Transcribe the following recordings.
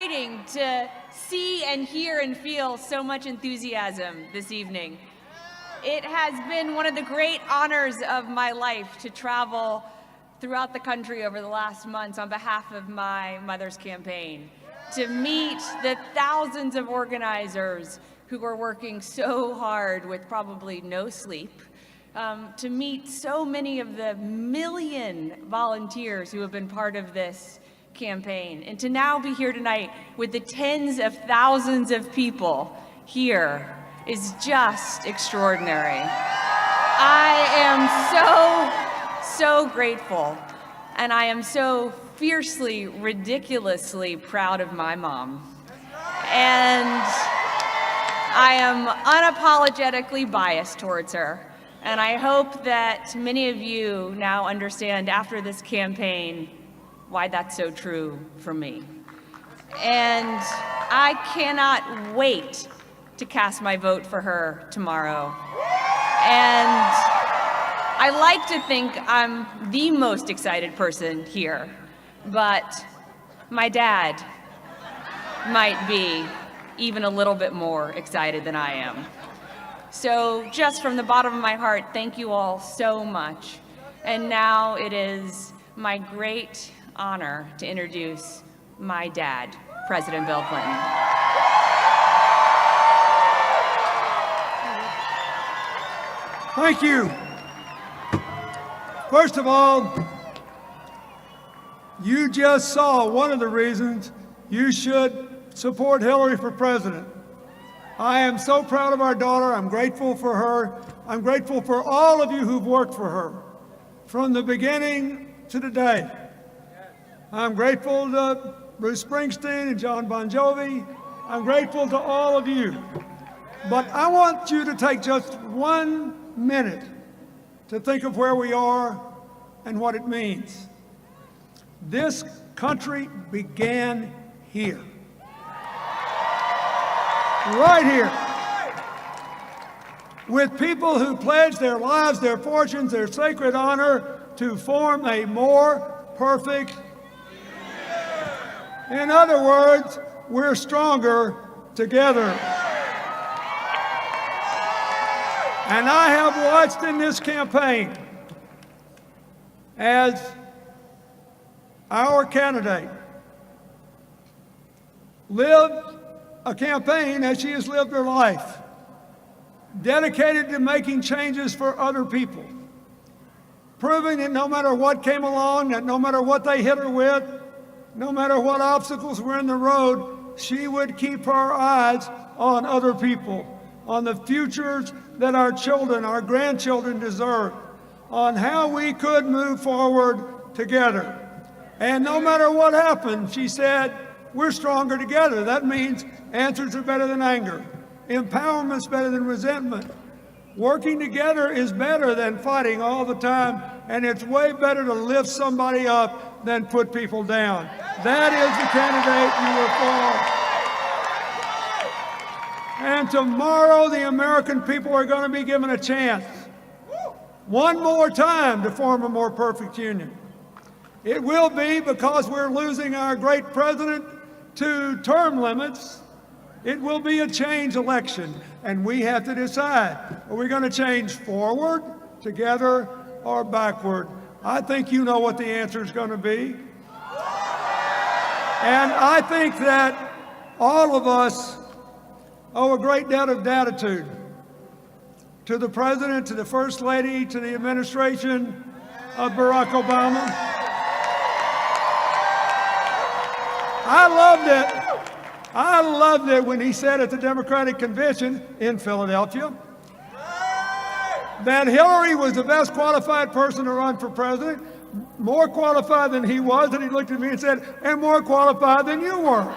exciting to see and hear and feel so much enthusiasm this evening. It has been one of the great honors of my life to travel throughout the country over the last months on behalf of my mother's campaign, to meet the thousands of organizers who are working so hard with probably no sleep, to meet so many of the million volunteers who have been part of this campaign, and to now be here tonight with the tens of thousands of people here is just extraordinary. I am so grateful, and I am so fiercely, ridiculously proud of my mom. And I am unapologetically biased towards her. And I hope that many of you now understand after this campaign why that's so true for me. And I cannot wait to cast my vote for her tomorrow. And I like to think I'm the most excited person here, but my dad might be even a little bit more excited than I am. So just from the bottom of my heart, thank you all so much. And now it is my great honor to introduce my dad, President Bill Clinton. Thank you. First of all, you just saw one of the reasons you should support Hillary for president. I am so proud of our daughter. I'm grateful for her. I'm grateful for all of you who've worked for her from the beginning to today. I'm grateful to Bruce Springsteen and John Bon Jovi. I'm grateful to all of you. But I want you to take just 1 minute to think of where we are and what it means. This country began here. Right here. With people who pledged their lives, their fortunes, their sacred honor to form a more perfect. In other words, we're stronger together. And I have watched in this campaign as our candidate lived a campaign as she has lived her life, dedicated to making changes for other people, proving that no matter what came along, that no matter what they hit her with, no matter what obstacles were in the road, she would keep her eyes on other people, on the futures that our children, our grandchildren deserve, on how we could move forward together. And no matter what happened, she said, we're stronger together. That means answers are better than anger. Empowerment's better than resentment. Working together is better than fighting all the time, and it's way better to lift somebody up than put people down. That is the candidate you were for. And tomorrow, the American people are going to be given a chance, one more time, to form a more perfect union. It will be because we're losing our great president to term limits. It will be a change election, and we have to decide, are we going to change forward, together, or backward? I think you know what the answer is going to be. And I think that all of us owe a great debt of gratitude to the President, to the First Lady, to the administration of Barack Obama. I loved it when he said at the Democratic Convention in Philadelphia that Hillary was the best qualified person to run for president, more qualified than he was, and he looked at me and said, and more qualified than you were.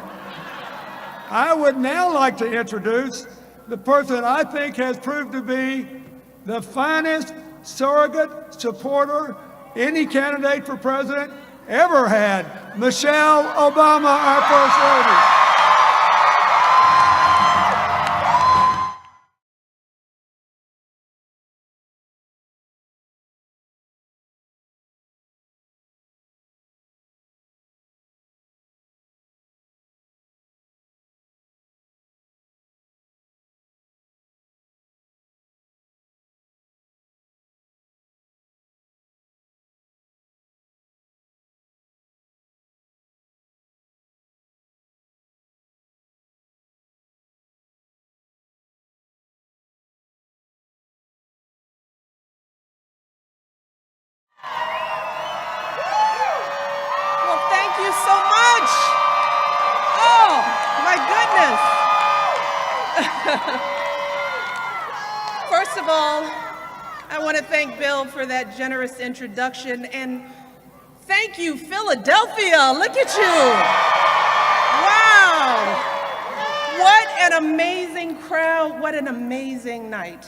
I would now like to introduce the person I think has proved to be the finest surrogate supporter any candidate for president ever had, Michelle Obama, our First Lady. First of all, I want to thank Bill for that generous introduction, and thank you, Philadelphia. Look at you. Wow. What an amazing crowd. What an amazing night.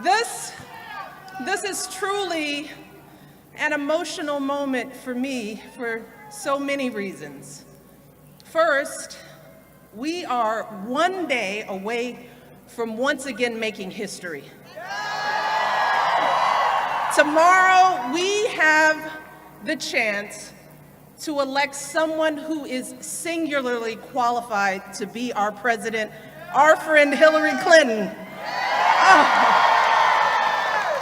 This is truly an emotional moment for me for so many reasons. First, we are one day away from once again making history. Tomorrow, we have the chance to elect someone who is singularly qualified to be our president, our friend Hillary Clinton.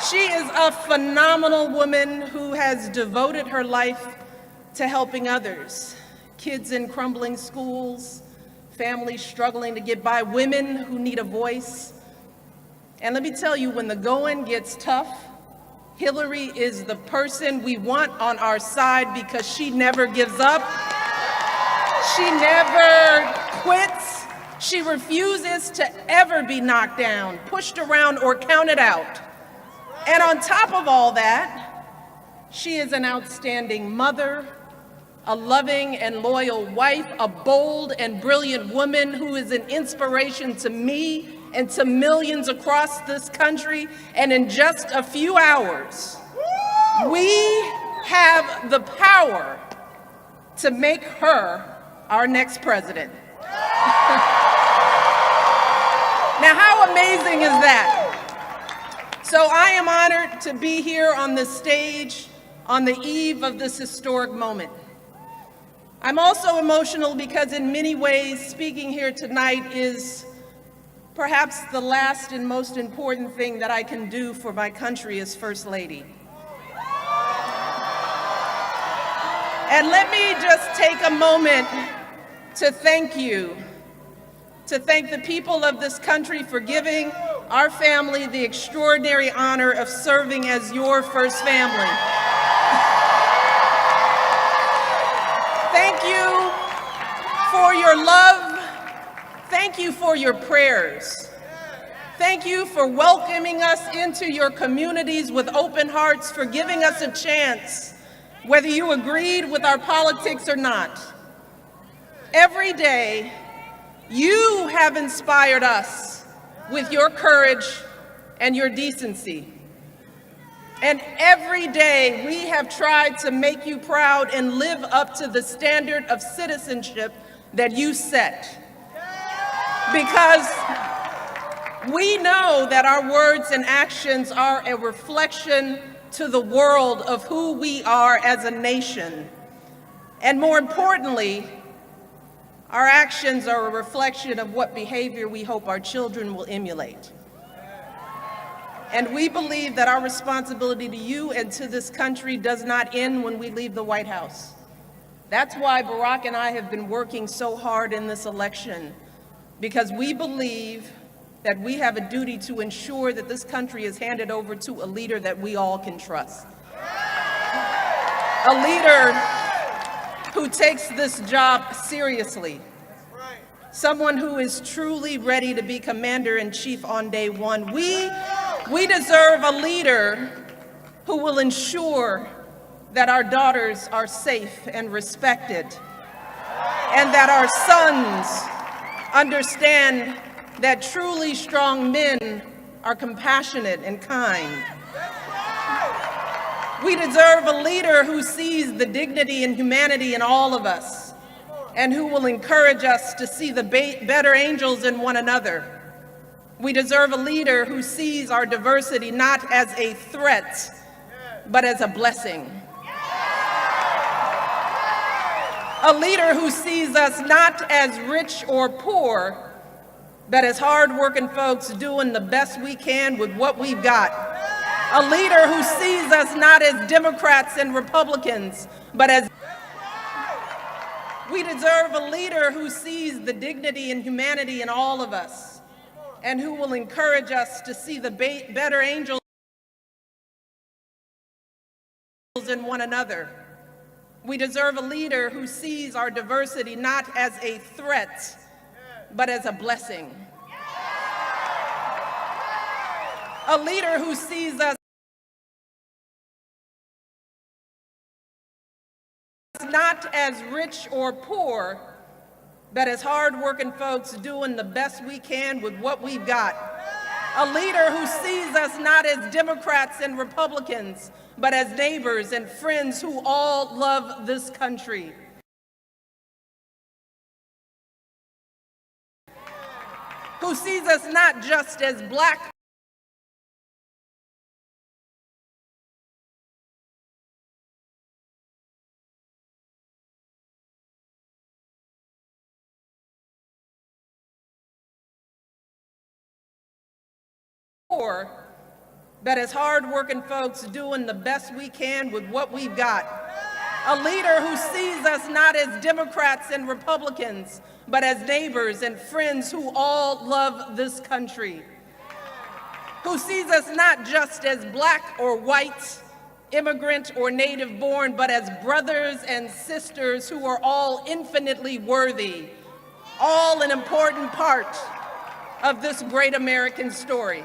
She is a phenomenal woman who has devoted her life to helping others. Kids in crumbling schools, families struggling to get by, women who need a voice. And let me tell you, when the going gets tough, Hillary is the person we want on our side because she never gives up. She never quits. She refuses to ever be knocked down, pushed around, or counted out. And on top of all that, she is an outstanding mother, a loving and loyal wife, a bold and brilliant woman who is an inspiration to me and to millions across this country. And in just a few hours, we have the power to make her our next president. Now, how amazing is that? So I am honored to be here on this stage on the eve of this historic moment. I'm also emotional because in many ways, speaking here tonight is perhaps the last and most important thing that I can do for my country as First Lady. And let me just take a moment to thank you, to thank the people of this country for giving our family the extraordinary honor of serving as your first family. Thank you for your love. Thank you for your prayers. Thank you for welcoming us into your communities with open hearts, for giving us a chance, whether you agreed with our politics or not. Every day, you have inspired us with your courage and your decency. And every day, we have tried to make you proud and live up to the standard of citizenship that you set. Because we know that our words and actions are a reflection to the world of who we are as a nation. And more importantly, our actions are a reflection of what behavior we hope our children will emulate. And we believe that our responsibility to you and to this country does not end when we leave the White House. That's why Barack and I have been working so hard in this election, because we believe that we have a duty to ensure that this country is handed over to a leader that we all can trust. A leader who takes this job seriously. Someone who is truly ready to be commander-in-chief on day one. We deserve a leader who will ensure that our daughters are safe and respected, and that our sons understand that truly strong men are compassionate and kind. We deserve a leader who sees the dignity and humanity in all of us, and who will encourage us to see the better angels in one another. We deserve a leader who sees our diversity not as a threat, but as a blessing. A leader who sees us not as rich or poor, but as hard-working folks doing the best we can with what we've got. A leader who sees us not as Democrats and Republicans, but as... We deserve a leader who sees the dignity and humanity in all of us, and who will encourage us to see the better angels in one another. We deserve a leader who sees our diversity not as a threat, but as a blessing. A leader who sees us not as rich or poor, but as hard-working folks doing the best we can with what we've got. A leader who sees us not as Democrats and Republicans, but as neighbors and friends who all love this country. Who sees us not just as Black but as hard-working folks doing the best we can with what we've got. A leader who sees us not as Democrats and Republicans, but as neighbors and friends who all love this country. Who sees us not just as Black or white, immigrant or native born, but as brothers and sisters who are all infinitely worthy, all an important part of this great American story.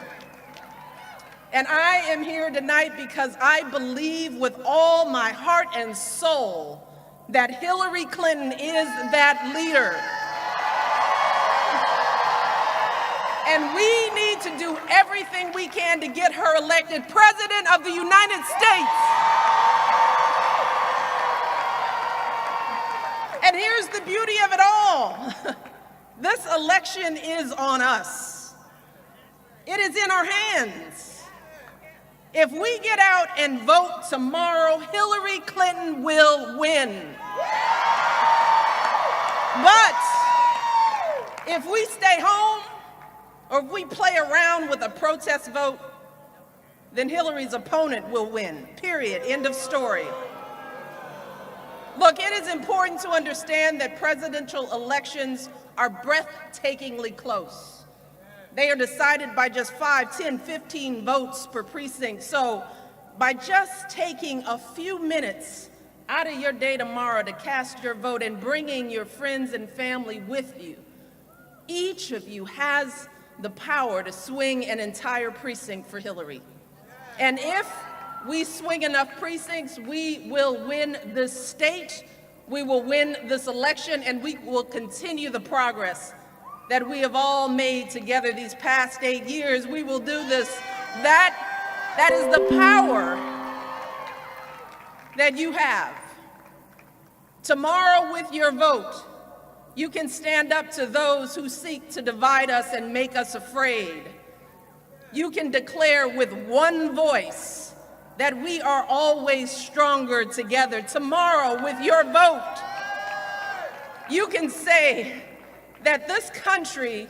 And I am here tonight because I believe with all my heart and soul that Hillary Clinton is that leader. And we need to do everything we can to get her elected President of the United States. And here's the beauty of it all. This election is on us. It is in our hands. If we get out and vote tomorrow, Hillary Clinton will win. But if we stay home or if we play around with a protest vote, then Hillary's opponent will win, period, end of story. Look, it is important to understand that presidential elections are breathtakingly close. They are decided by just 5, 10, 15 votes per precinct. So by just taking a few minutes out of your day tomorrow to cast your vote and bringing your friends and family with you, each of you has the power to swing an entire precinct for Hillary. And if we swing enough precincts, we will win this state, we will win this election, and we will continue the progress that we have all made together these past 8 years. We will do this. That is the power that you have. Tomorrow, with your vote, you can stand up to those who seek to divide us and make us afraid. You can declare with one voice that we are always stronger together. Tomorrow, with your vote, you can say that this country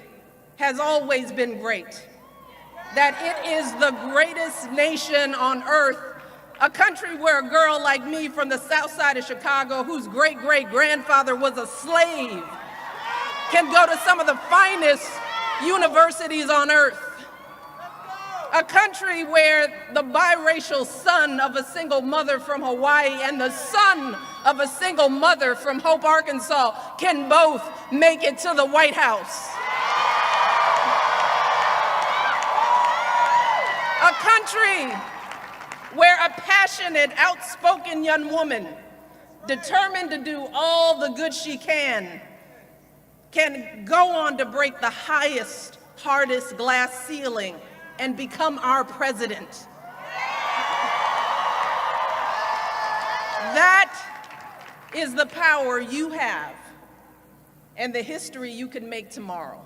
has always been great, that it is the greatest nation on earth, a country where a girl like me from the south side of Chicago, whose great-great-grandfather was a slave, can go to some of the finest universities on earth. A country where the biracial son of a single mother from Hawaii and the son of a single mother from Hope, Arkansas can both make it to the White House. A country where a passionate, outspoken young woman, determined to do all the good she can go on to break the highest, hardest glass ceiling and become our president. That is the power you have and the history you can make tomorrow,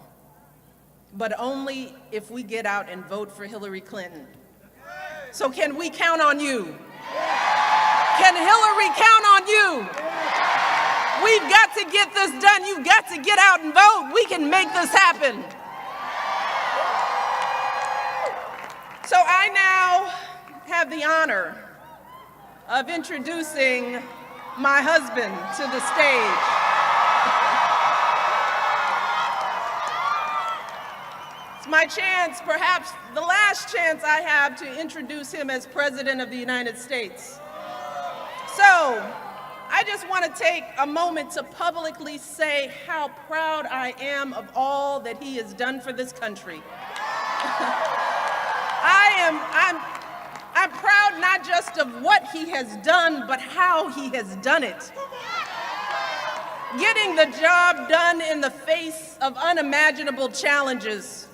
but only if we get out and vote for Hillary Clinton. So can we count on you? Can Hillary count on you? We've got to get this done. You've got to get out and vote. We can make this happen. So I now have the honor of introducing my husband to the stage. It's my chance, perhaps the last chance I have, to introduce him as President of the United States. So I just want to take a moment to publicly say how proud I am of all that he has done for this country. I'm proud not just of what he has done, but how he has done it. Getting the job done in the face of unimaginable challenges,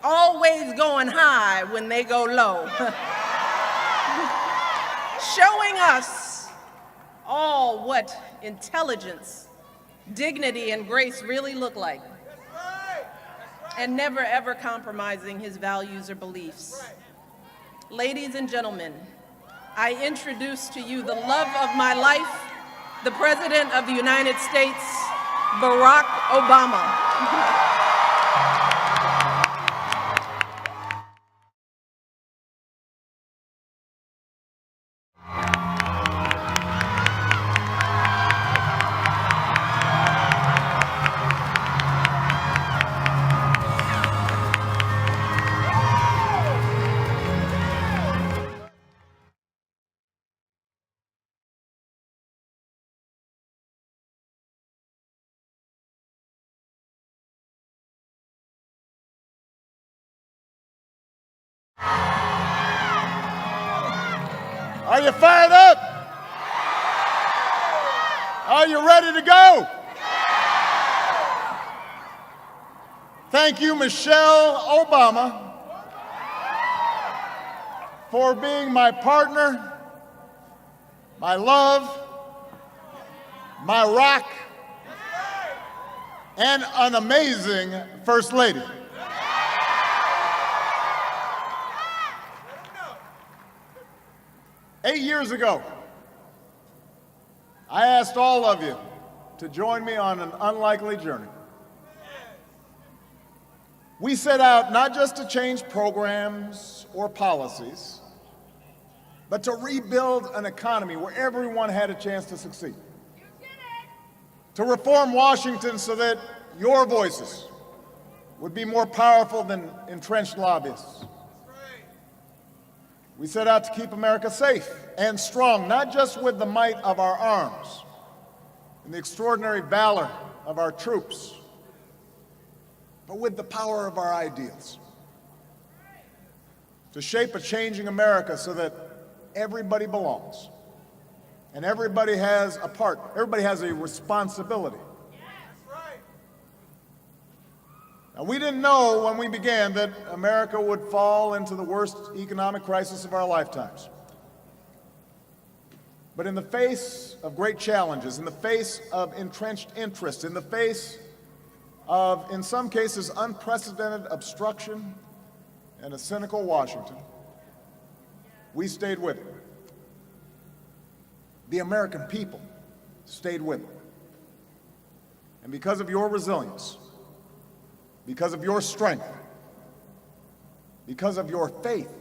always going high when they go low. Showing us all what intelligence, dignity, and grace really look like. And never ever compromising his values or beliefs. Ladies and gentlemen, I introduce to you the love of my life, the President of the United States, Barack Obama. Are you fired up? Are you ready to go? Thank you, Michelle Obama, for being my partner, my love, my rock, and an amazing First Lady. Eight years ago, I asked all of you to join me on an unlikely journey. We set out not just to change programs or policies, but to rebuild an economy where everyone had a chance to succeed. To reform Washington so that your voices would be more powerful than entrenched lobbyists. We set out to keep America safe and strong, not just with the might of our arms and the extraordinary valor of our troops, but with the power of our ideals. To shape a changing America so that everybody belongs and everybody has a part, everybody has a responsibility. Now, we didn't know when we began that America would fall into the worst economic crisis of our lifetimes. But in the face of great challenges, in the face of entrenched interests, in the face of, in some cases, unprecedented obstruction and a cynical Washington, we stayed with it. The American people stayed with it. And because of your resilience, because of your strength, because of your faith,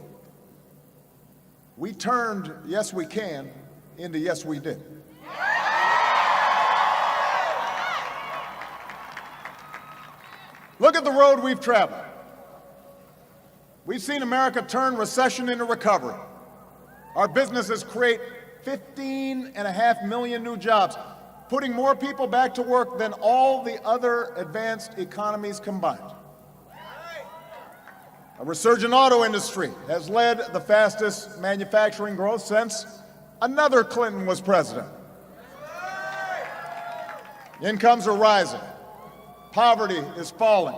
we turned yes we can into yes we did. Look at the road we've traveled. We've seen America turn recession into recovery. Our businesses create 15.5 million new jobs, putting more people back to work than all the other advanced economies combined. A resurgent auto industry has led the fastest manufacturing growth since another Clinton was president. Incomes are rising. Poverty is falling.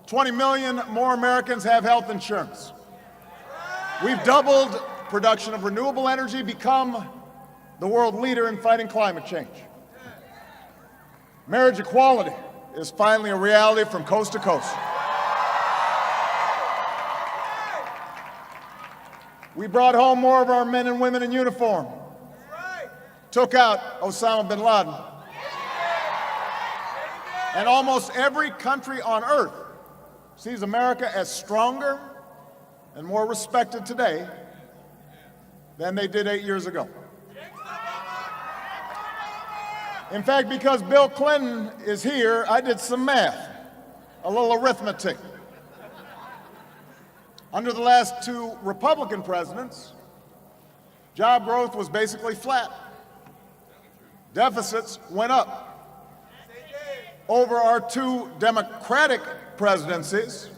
20 million more Americans have health insurance. We've doubled production of renewable energy, become the world leader in fighting climate change. Marriage equality is finally a reality from coast to coast. We brought home more of our men and women in uniform. Took out Osama bin Laden. And almost every country on earth sees America as stronger and more respected today than they did 8 years ago. In fact, because Bill Clinton is here, I did some math, a little arithmetic. Under the last two Republican presidents, job growth was basically flat. Deficits went up. Over our two Democratic presidencies,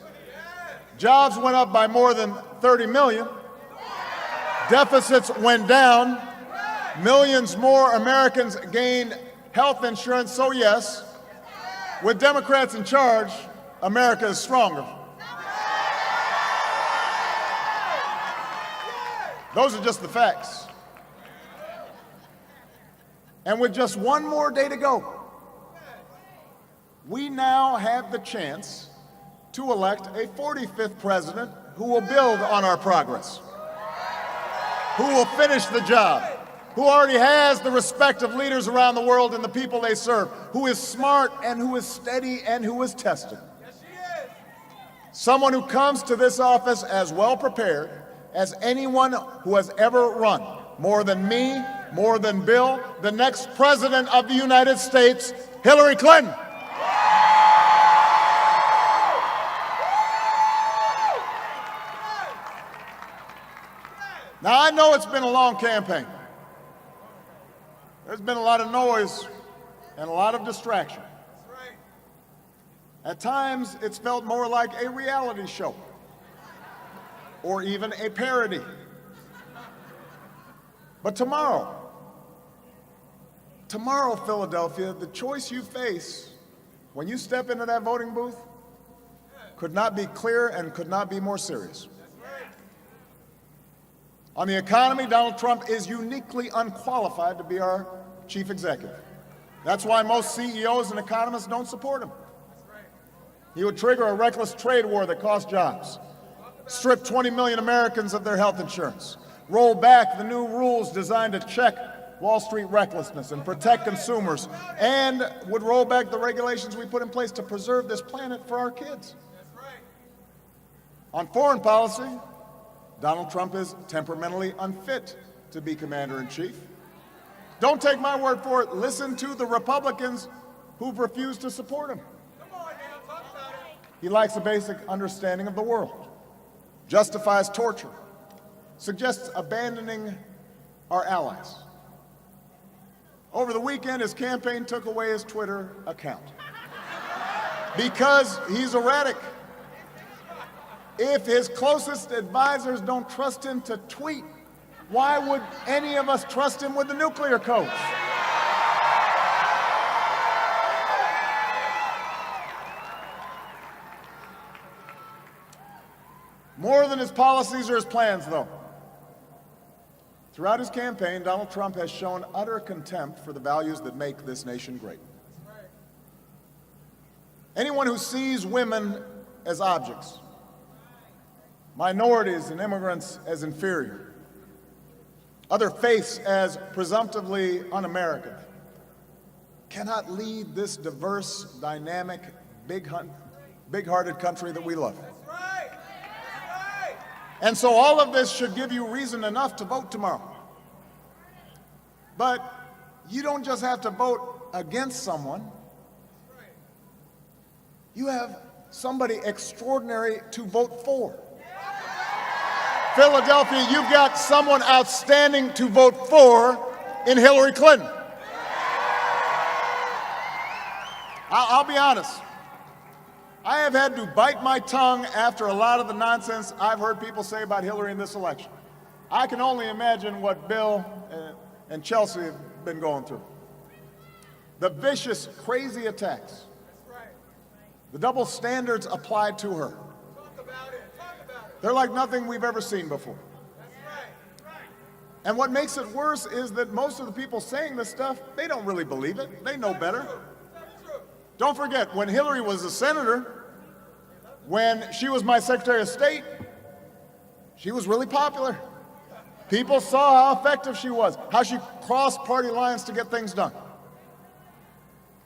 Jobs went up by more than 30 million. Deficits went down. Millions more Americans gained health insurance. So yes, with Democrats in charge, America is stronger. Those are just the facts. And with just one more day to go, we now have the chance to elect a 45th president who will build on our progress, who will finish the job, who already has the respect of leaders around the world and the people they serve, who is smart and who is steady and who is tested. Someone who comes to this office as well prepared as anyone who has ever run. More than me, more than Bill, the next president of the United States, Hillary Clinton. Now, I know it's been a long campaign. There's been a lot of noise and a lot of distraction. At times, it's felt more like a reality show or even a parody. But tomorrow, Philadelphia, the choice you face when you step into that voting booth could not be clearer and could not be more serious. On the economy, Donald Trump is uniquely unqualified to be our chief executive. That's why most CEOs and economists don't support him. He would trigger a reckless trade war that costs jobs, strip 20 million Americans of their health insurance, roll back the new rules designed to check Wall Street recklessness and protect consumers, and would roll back the regulations we put in place to preserve this planet for our kids. On foreign policy, Donald Trump is temperamentally unfit to be commander-in-chief. Don't take my word for it. Listen to the Republicans who've refused to support him. He lacks a basic understanding of the world, justifies torture, suggests abandoning our allies. Over the weekend, his campaign took away his Twitter account because he's erratic. If his closest advisors don't trust him to tweet, why would any of us trust him with the nuclear codes? More than his policies or his plans, though. Throughout his campaign, Donald Trump has shown utter contempt for the values that make this nation great. Anyone who sees women as objects, minorities and immigrants as inferior, other faiths as presumptively un-American, cannot lead this diverse, dynamic, big-hearted country that we love. And so all of this should give you reason enough to vote tomorrow. But you don't just have to vote against someone. You have somebody extraordinary to vote for. Philadelphia, you've got someone outstanding to vote for in Hillary Clinton. I'll be honest. I have had to bite my tongue after a lot of the nonsense I've heard people say about Hillary in this election. I can only imagine what Bill and Chelsea have been going through. The vicious, crazy attacks. The double standards applied to her. They're like nothing we've ever seen before. And what makes it worse is that most of the people saying this stuff, they don't really believe it. They know better. Don't forget, when Hillary was a senator, when she was my Secretary of State, she was really popular. People saw how effective she was, how she crossed party lines to get things done.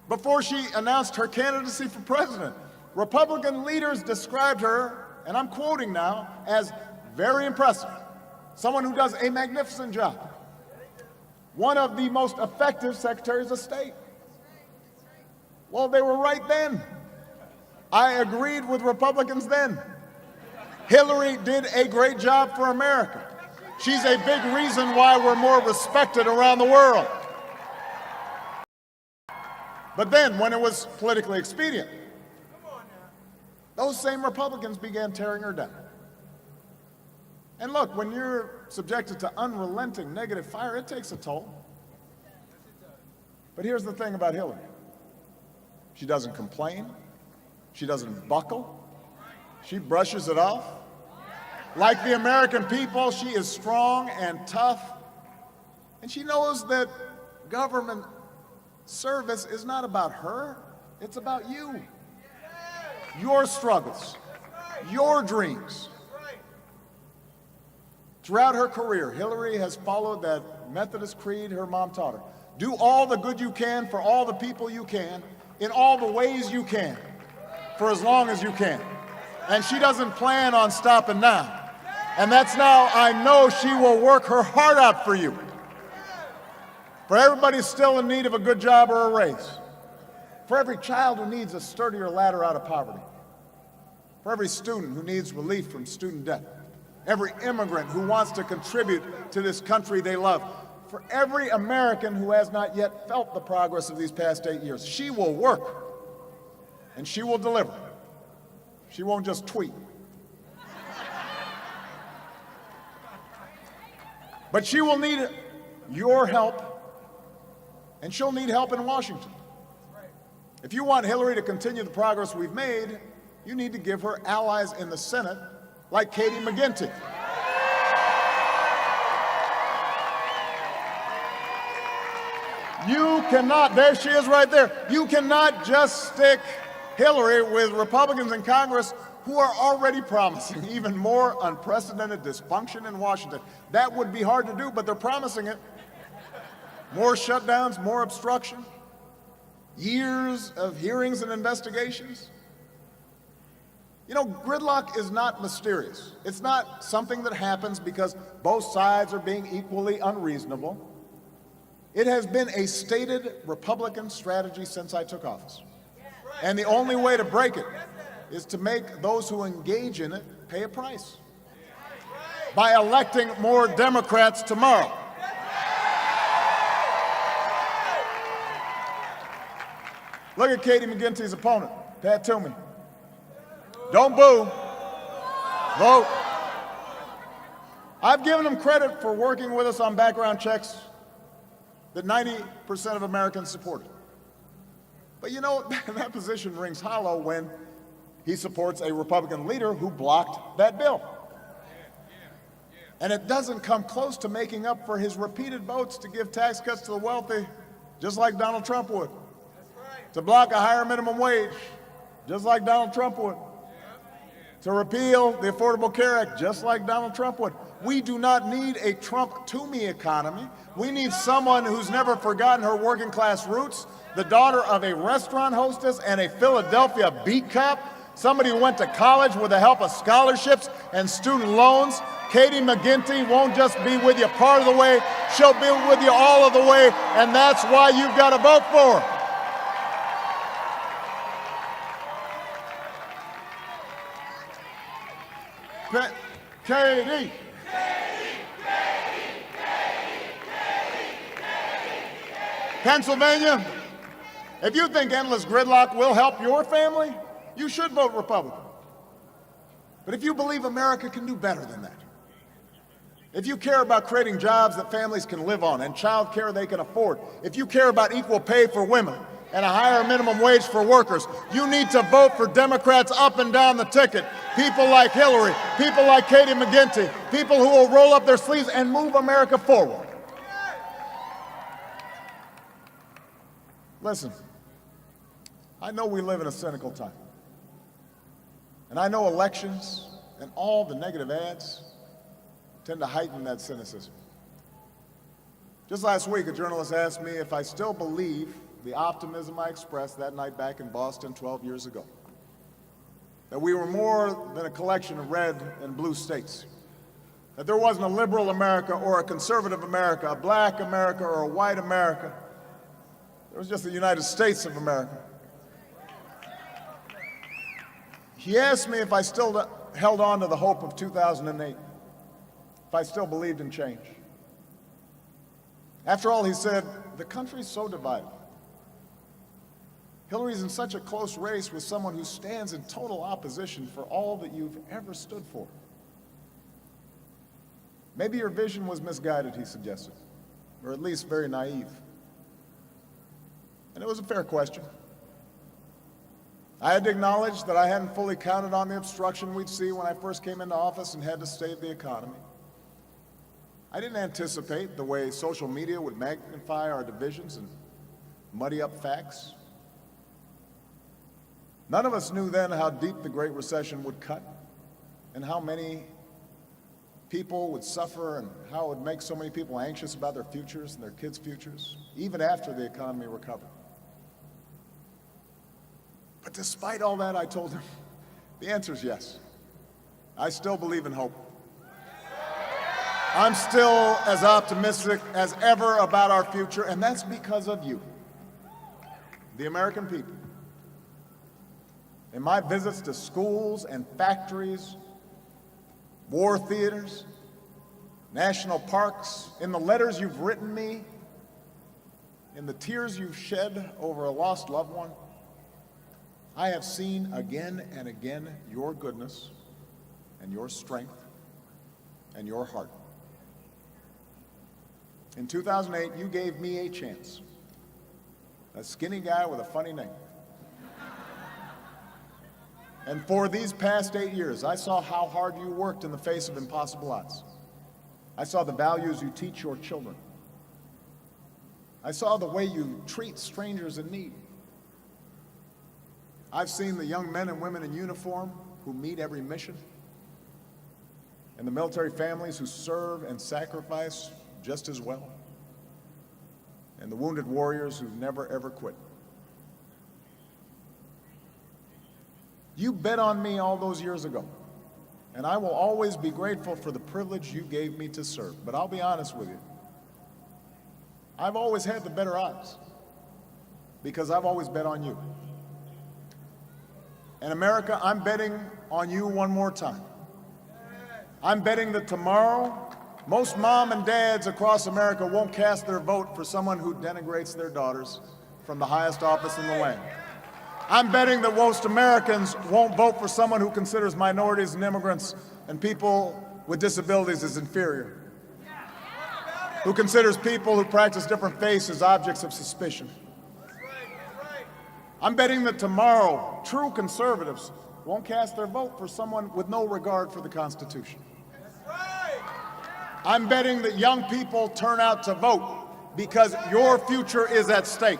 Before she announced her candidacy for president, Republican leaders described her, and I'm quoting now, as very impressive, someone who does a magnificent job, one of the most effective secretaries of state. Well, they were right then. I agreed with Republicans then. Hillary did a great job for America. She's a big reason why we're more respected around the world. But then, when it was politically expedient, those same Republicans began tearing her down. And look, when you're subjected to unrelenting negative fire, it takes a toll. But here's the thing about Hillary. She doesn't complain. She doesn't buckle. She brushes it off. Like the American people, she is strong and tough. And she knows that government service is not about her, it's about you. Your struggles, your dreams. Throughout her career, Hillary has followed that Methodist creed her mom taught her. Do all the good you can for all the people you can, in all the ways you can, for as long as you can. And she doesn't plan on stopping now. And that's now, I know she will work her heart out for you. For everybody still in need of a good job or a raise. For every child who needs a sturdier ladder out of poverty. For every student who needs relief from student debt. Every immigrant who wants to contribute to this country they love. For every American who has not yet felt the progress of these past 8 years. She will work, and she will deliver. She won't just tweet. But she will need your help, and she'll need help in Washington. If you want Hillary to continue the progress we've made, you need to give her allies in the Senate like Katie McGinty. You cannot, there she is right there, you cannot just stick Hillary with Republicans in Congress who are already promising even more unprecedented dysfunction in Washington. That would be hard to do, but they're promising it. More shutdowns, more obstruction, years of hearings and investigations. You know, gridlock is not mysterious. It's not something that happens because both sides are being equally unreasonable. It has been a stated Republican strategy since I took office. And the only way to break it is to make those who engage in it pay a price by electing more Democrats tomorrow. Look at Katie McGinty's opponent, Pat Toomey. Don't boo. Vote. I've given him credit for working with us on background checks that 90% of Americans supported. But you know, that position rings hollow when he supports a Republican leader who blocked that bill. And it doesn't come close to making up for his repeated votes to give tax cuts to the wealthy, just like Donald Trump would. To block a higher minimum wage, just like Donald Trump would. To repeal the Affordable Care Act, just like Donald Trump would. We do not need a Trump-to-me economy. We need someone who's never forgotten her working class roots, the daughter of a restaurant hostess and a Philadelphia beat cop, somebody who went to college with the help of scholarships and student loans. Katie McGinty won't just be with you part of the way, she'll be with you all of the way, and that's why you've got to vote for her. Katie. Pennsylvania, if you think endless gridlock will help your family, you should vote Republican. But if you believe America can do better than that, if you care about creating jobs that families can live on and child care they can afford, if you care about equal pay for women and a higher minimum wage for workers, you need to vote for Democrats up and down the ticket. People like Hillary, people like Katie McGinty, people who will roll up their sleeves and move America forward. Listen, I know we live in a cynical time. And I know elections and all the negative ads tend to heighten that cynicism. Just last week, a journalist asked me if I still believe the optimism I expressed that night back in Boston 12 years ago. That we were more than a collection of red and blue states. That there wasn't a liberal America or a conservative America, a black America or a white America. There was just the United States of America. He asked me if I still held on to the hope of 2008, if I still believed in change. After all, he said, the country's so divided. Hillary's in such a close race with someone who stands in total opposition for all that you've ever stood for. Maybe your vision was misguided, he suggested, or at least very naive. And it was a fair question. I had to acknowledge that I hadn't fully counted on the obstruction we'd see when I first came into office and had to save the economy. I didn't anticipate the way social media would magnify our divisions and muddy up facts. None of us knew then how deep the Great Recession would cut and how many people would suffer and how it would make so many people anxious about their futures and their kids' futures, even after the economy recovered. But despite all that, I told him, the answer is yes. I still believe in hope. I'm still as optimistic as ever about our future, and that's because of you, the American people. In my visits to schools and factories, war theaters, national parks, in the letters you've written me, in the tears you've shed over a lost loved one, I have seen again and again your goodness and your strength and your heart. In 2008, you gave me a chance, a skinny guy with a funny name. And for these past 8 years, I saw how hard you worked in the face of impossible odds. I saw the values you teach your children. I saw the way you treat strangers in need. I've seen the young men and women in uniform who meet every mission, and the military families who serve and sacrifice just as well, and the wounded warriors who never ever quit. You bet on me all those years ago, and I will always be grateful for the privilege you gave me to serve. But I'll be honest with you, I've always had the better odds because I've always bet on you. And America, I'm betting on you one more time. I'm betting that tomorrow, most mom and dads across America won't cast their vote for someone who denigrates their daughters from the highest office in the land. I'm betting that most Americans won't vote for someone who considers minorities and immigrants and people with disabilities as inferior, who considers people who practice different faiths as objects of suspicion. I'm betting that tomorrow, true conservatives won't cast their vote for someone with no regard for the Constitution. I'm betting that young people turn out to vote because your future is at stake.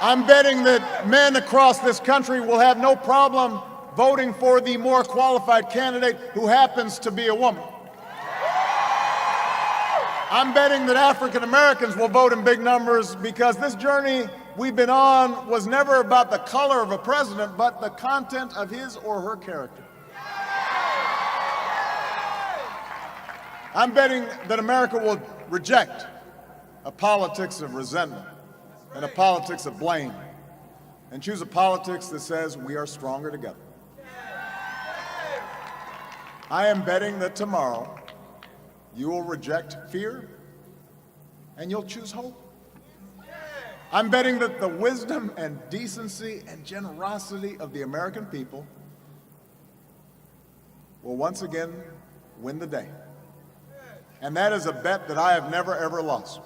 I'm betting that men across this country will have no problem voting for the more qualified candidate who happens to be a woman. I'm betting that African Americans will vote in big numbers because this journey we've been on was never about the color of a president, but the content of his or her character. I'm betting that America will reject a politics of resentment and a politics of blame, and choose a politics that says we are stronger together. I am betting that tomorrow you will reject fear and you'll choose hope. I'm betting that the wisdom and decency and generosity of the American people will once again win the day. And that is a bet that I have never, ever lost.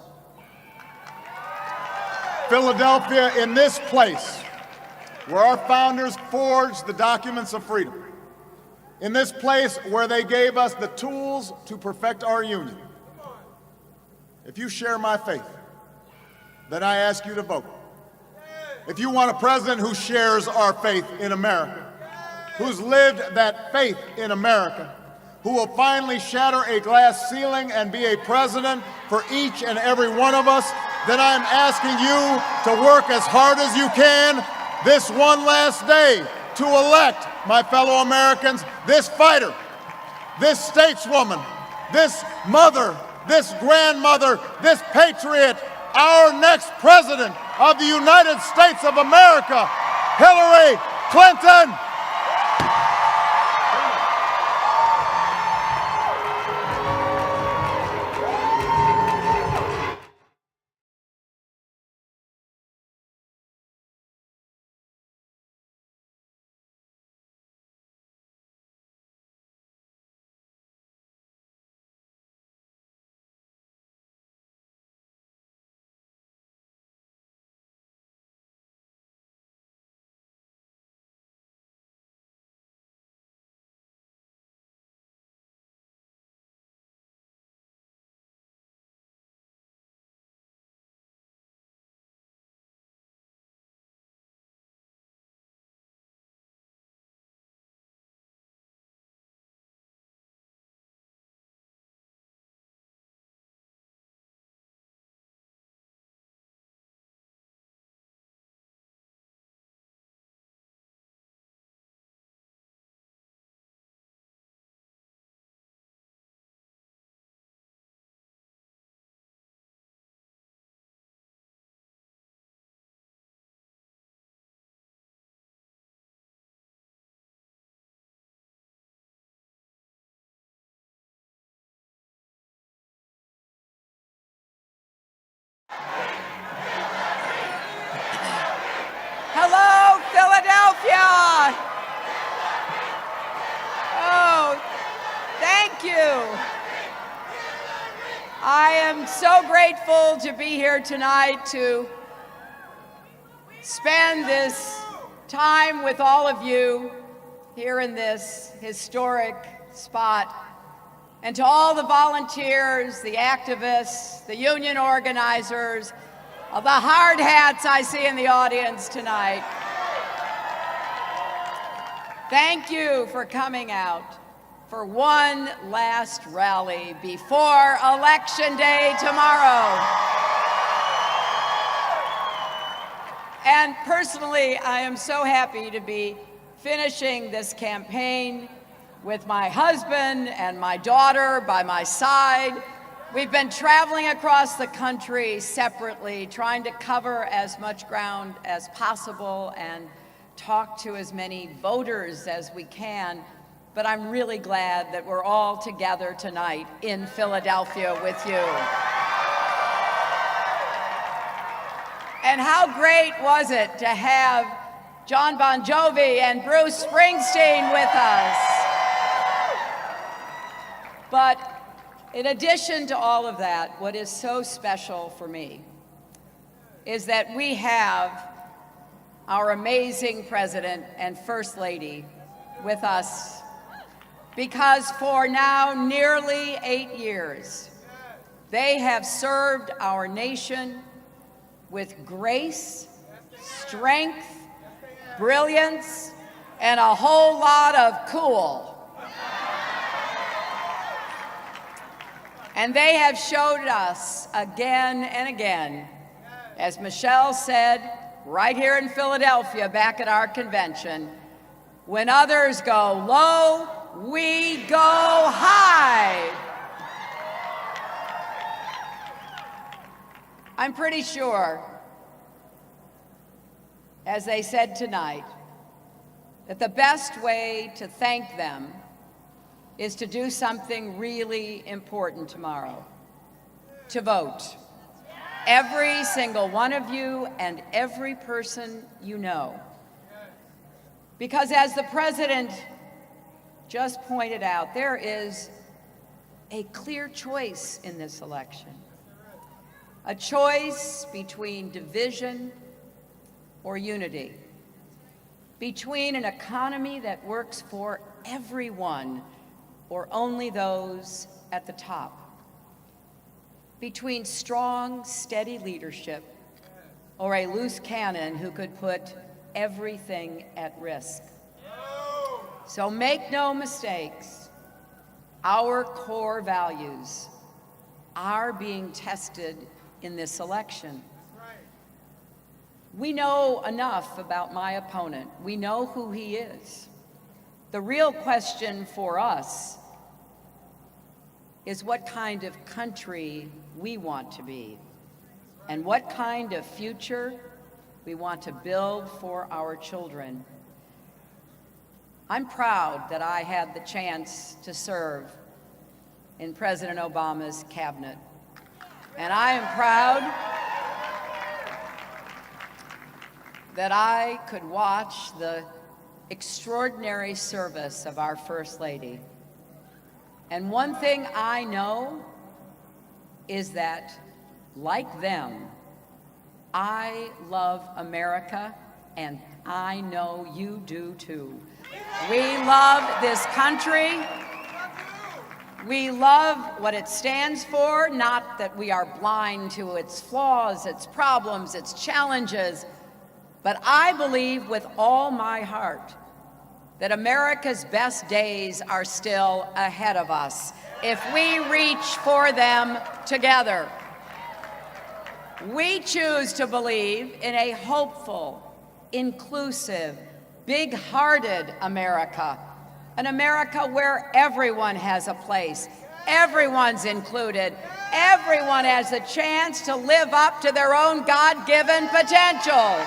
Philadelphia, in this place where our founders forged the documents of freedom, in this place where they gave us the tools to perfect our union. If you share my faith, then I ask you to vote. If you want a president who shares our faith in America, who's lived that faith in America, who will finally shatter a glass ceiling and be a president for each and every one of us, then I'm asking you to work as hard as you can this one last day to elect, my fellow Americans, this fighter, this stateswoman, this mother, this grandmother, this patriot, our next president of the United States of America, Hillary Clinton. I am so grateful to be here tonight to spend this time with all of you here in this historic spot, and to all the volunteers, the activists, the union organizers, all the hard hats I see in the audience tonight. Thank you for coming out for one last rally before Election Day tomorrow. And personally, I am so happy to be finishing this campaign with my husband and my daughter by my side. We've been traveling across the country separately, trying to cover as much ground as possible and talk to as many voters as we can. But I'm really glad that we're all together tonight in Philadelphia with you. And how great was it to have John Bon Jovi and Bruce Springsteen with us? But in addition to all of that, what is so special for me is that we have our amazing President and First Lady with us, because for now nearly 8 years, they have served our nation with grace, strength, brilliance, and a whole lot of cool. And they have showed us again and again, as Michelle said right here in Philadelphia back at our convention, when others go low, we go high. I'm pretty sure, as they said tonight, that the best way to thank them is to do something really important tomorrow, to vote. Every single one of you and every person you know. Because as the President just pointed out, there is a clear choice in this election. A choice between division or unity. Between an economy that works for everyone or only those at the top. Between strong, steady leadership or a loose cannon who could put everything at risk. So make no mistakes, our core values are being tested in this election. We know enough about my opponent. We know who he is. The real question for us is what kind of country we want to be and what kind of future we want to build for our children. I'm proud that I had the chance to serve in President Obama's cabinet. And I am proud that I could watch the extraordinary service of our First Lady. And one thing I know is that, like them, I love America, and I know you do too. We love this country. We love what it stands for, not that we are blind to its flaws, its problems, its challenges, but I believe with all my heart that America's best days are still ahead of us if we reach for them together. We choose to believe in a hopeful, inclusive, big-hearted America, an America where everyone has a place, everyone's included, everyone has a chance to live up to their own God-given potential.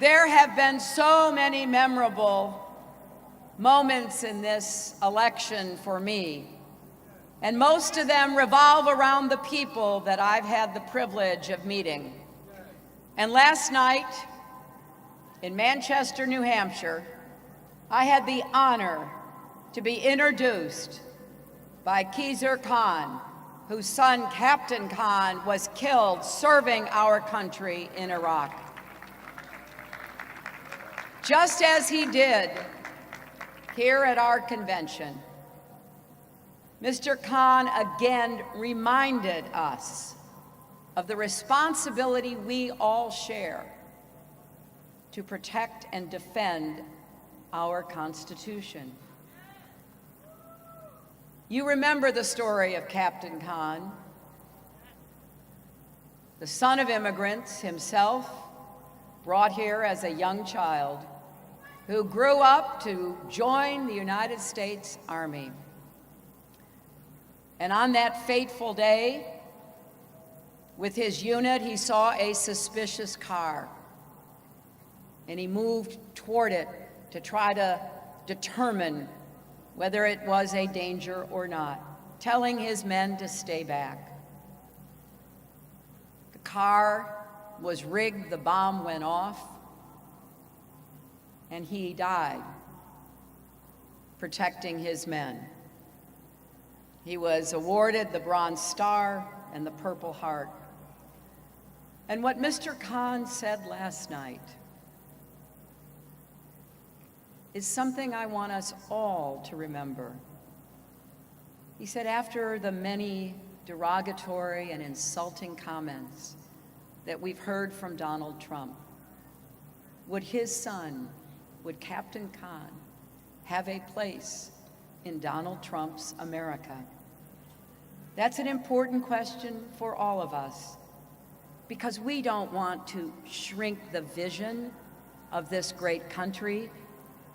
There have been so many memorable moments in this election for me, and most of them revolve around the people that I've had the privilege of meeting. And last night, in Manchester, New Hampshire, I had the honor to be introduced by Khizr Khan, whose son, Captain Khan, was killed serving our country in Iraq. Just as he did here at our convention, Mr. Khan again reminded us of the responsibility we all share to protect and defend our Constitution. You remember the story of Captain Khan, the son of immigrants, himself brought here as a young child, who grew up to join the United States Army. And on that fateful day, with his unit, he saw a suspicious car, and he moved toward it to try to determine whether it was a danger or not, telling his men to stay back. The car was rigged, the bomb went off, and he died protecting his men. He was awarded the Bronze Star and the Purple Heart. And what Mr. Khan said last night is something I want us all to remember. He said, after the many derogatory and insulting comments that we've heard from Donald Trump, would his son, would Captain Khan, have a place in Donald Trump's America? That's an important question for all of us, because we don't want to shrink the vision of this great country.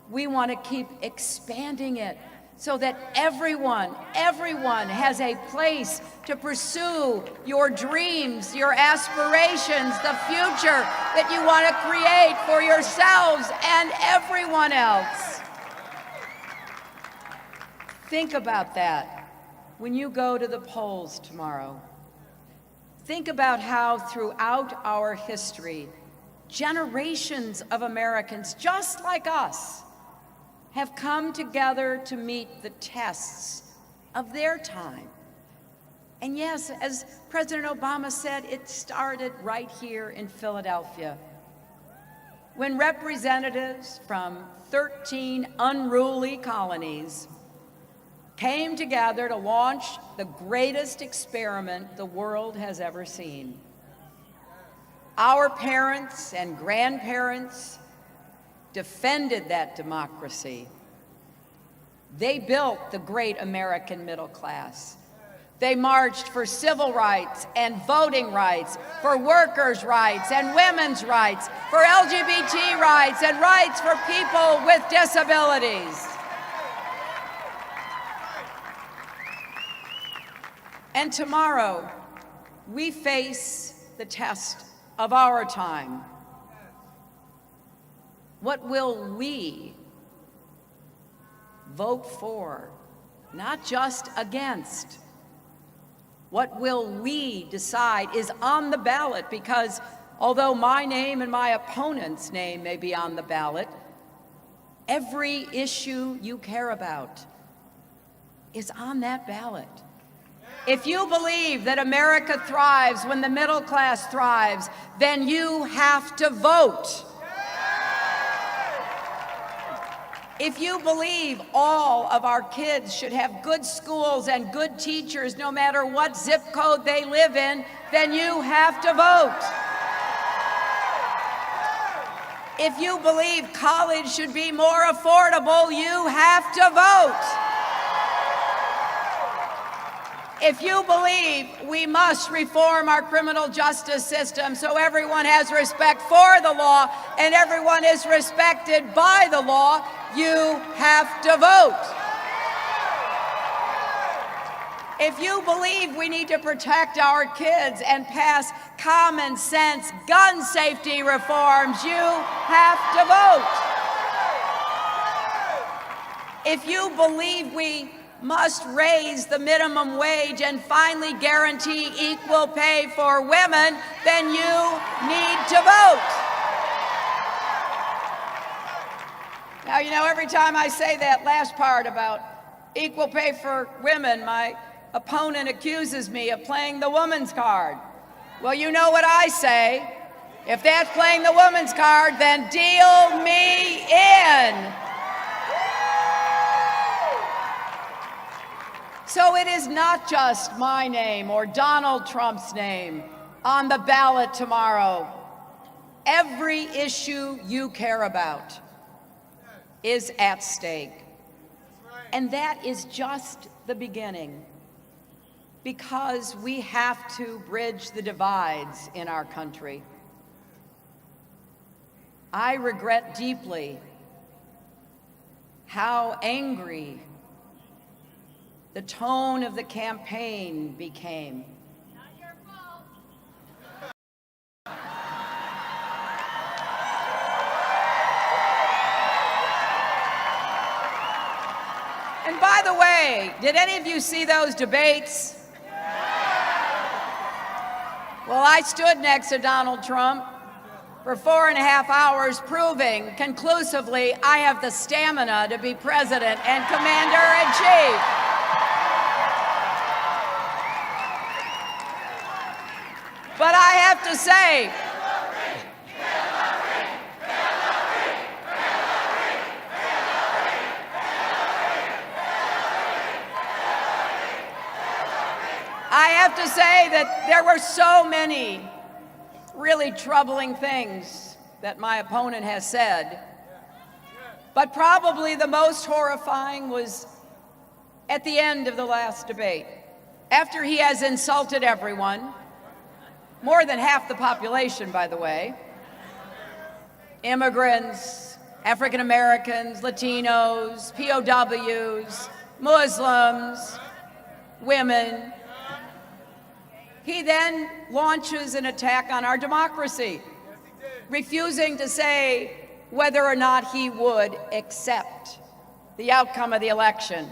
We want to keep expanding it so that everyone has a place to pursue your dreams, your aspirations, the future that you want to create for yourselves and everyone else. Think about that when you go to the polls tomorrow. Think about how throughout our history, generations of Americans just like us have come together to meet the tests of their time. And yes, as President Obama said, it started right here in Philadelphia, when representatives from 13 unruly colonies came together to launch the greatest experiment the world has ever seen. Our parents and grandparents defended that democracy. They built the great American middle class. They marched for civil rights and voting rights, for workers' rights and women's rights, for LGBT rights and rights for people with disabilities. And tomorrow, we face the test of our time. What will we vote for, not just against? What will we decide is on the ballot? Because although my name and my opponent's name may be on the ballot, every issue you care about is on that ballot. If you believe that America thrives when the middle class thrives, then you have to vote. If you believe all of our kids should have good schools and good teachers no matter what zip code they live in, then you have to vote. If you believe college should be more affordable, you have to vote. If you believe we must reform our criminal justice system so everyone has respect for the law and everyone is respected by the law, you have to vote. If you believe we need to protect our kids and pass common sense gun safety reforms, you have to vote. If you believe we must raise the minimum wage and finally guarantee equal pay for women, then you need to vote. Now, you know, every time I say that last part about equal pay for women, my opponent accuses me of playing the woman's card. Well, you know what I say. If that's playing the woman's card, then deal me in. So it is not just my name or Donald Trump's name on the ballot tomorrow. Every issue you care about is at stake. And that is just the beginning, because we have to bridge the divides in our country. I regret deeply how angry the tone of the campaign became. Not your fault. And by the way, did any of you see those debates? Well, I stood next to Donald Trump for 4.5 hours, proving conclusively I have the stamina to be president and commander-in-chief. But I have to say, that there were so many really troubling things that my opponent has said. But probably the most horrifying was at the end of the last debate, after he has insulted everyone, more than half the population, by the way, immigrants, African Americans, Latinos, POWs, Muslims, women. He then launches an attack on our democracy, refusing to say whether or not he would accept the outcome of the election.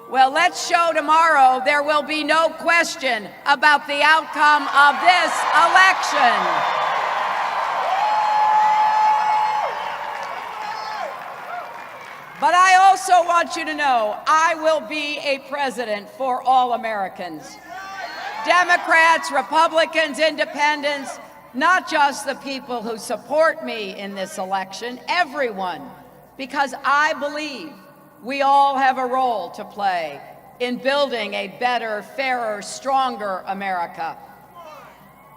Well, let's show tomorrow there will be no question about the outcome of this election. But I also want you to know I will be a president for all Americans. Democrats, Republicans, Independents, not just the people who support me in this election, everyone, because I believe we all have a role to play in building a better, fairer, stronger America,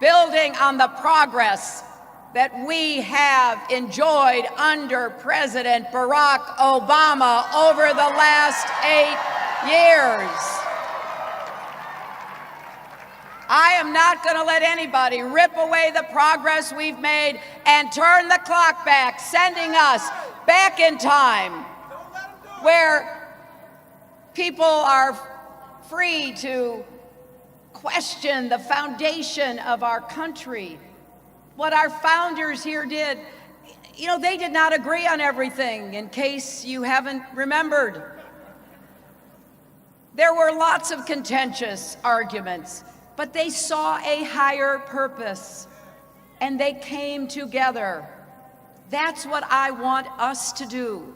building on the progress that we have enjoyed under President Barack Obama over the last 8 years. I am not going to let anybody rip away the progress we've made and turn the clock back, sending us back in time where people are free to question the foundation of our country. What our founders here did, you know, they did not agree on everything, in case you haven't remembered. There were lots of contentious arguments, but they saw a higher purpose, and they came together. That's what I want us to do.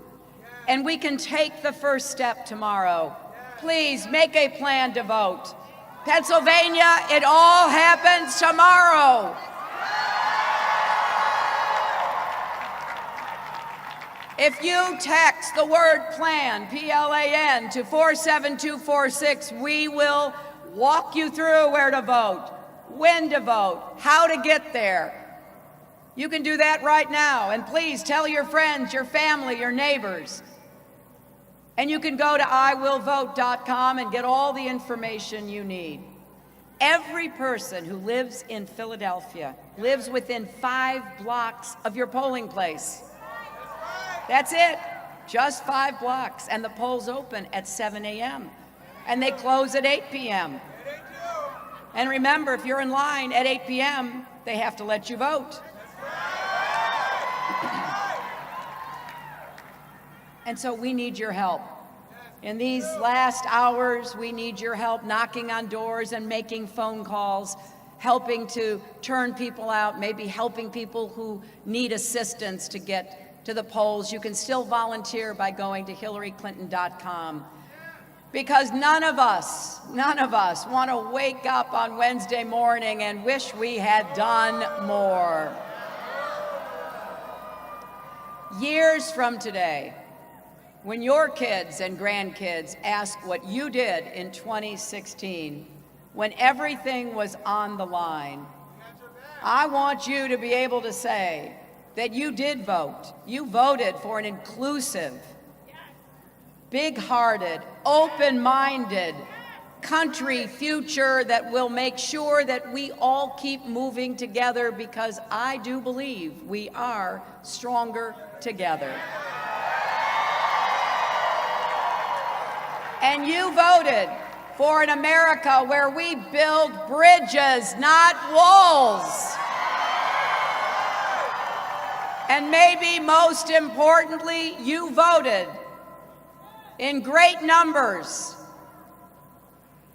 And we can take the first step tomorrow. Please make a plan to vote. Pennsylvania, it all happens tomorrow. If you text the word PLAN, P-L-A-N, to 47246, we will walk you through where to vote, when to vote, how to get there. You can do that right now. And please tell your friends, your family, your neighbors. And you can go to iwillvote.com and get all the information you need. Every person who lives in Philadelphia lives within 5 blocks of your polling place. That's it, just 5 blocks. And the polls open at 7 a.m. and they close at 8 p.m. And remember, if you're in line at 8 p.m., they have to let you vote. And so we need your help. In these last hours, we need your help knocking on doors and making phone calls, helping to turn people out, maybe helping people who need assistance to get to the polls, you can still volunteer by going to hillaryclinton.com. Because none of us want to wake up on Wednesday morning and wish we had done more. Years from today, when your kids and grandkids ask what you did in 2016, when everything was on the line, I want you to be able to say that you did vote. You voted for an inclusive, big-hearted, open-minded country future that will make sure that we all keep moving together, because I do believe we are stronger together. And you voted for an America where we build bridges, not walls. And maybe most importantly, you voted in great numbers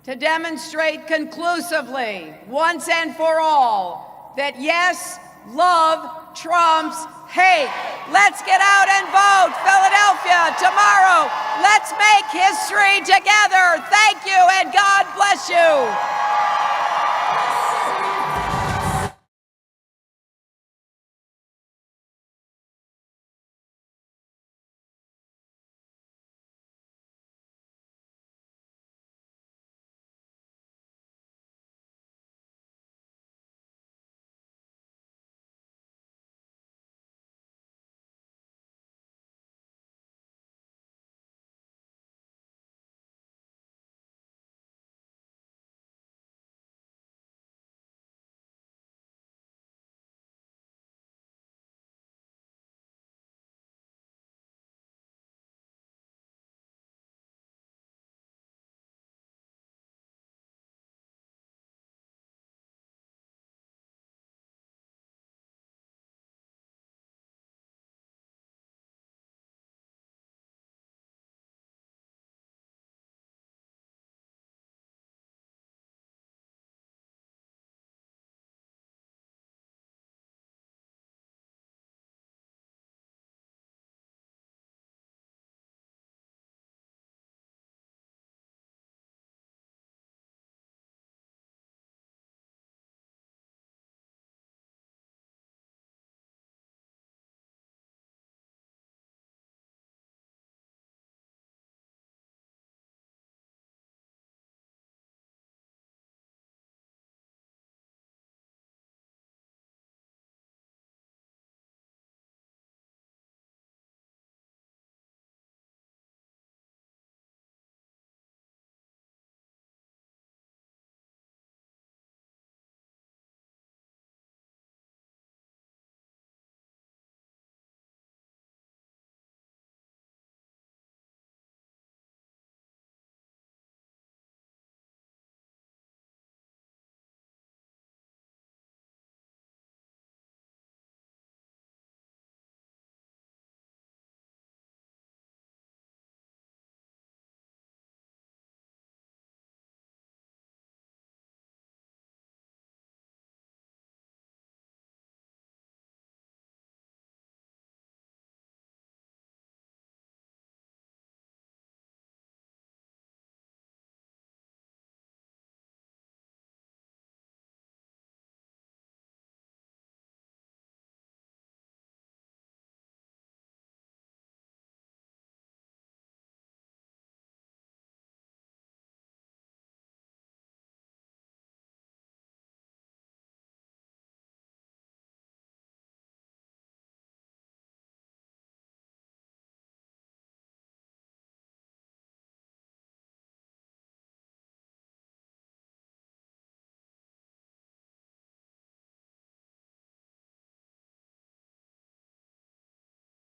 to demonstrate conclusively, once and for all, that yes, love trumps hate. Let's get out and vote, Philadelphia, tomorrow. Let's make history together. Thank you, and God bless you.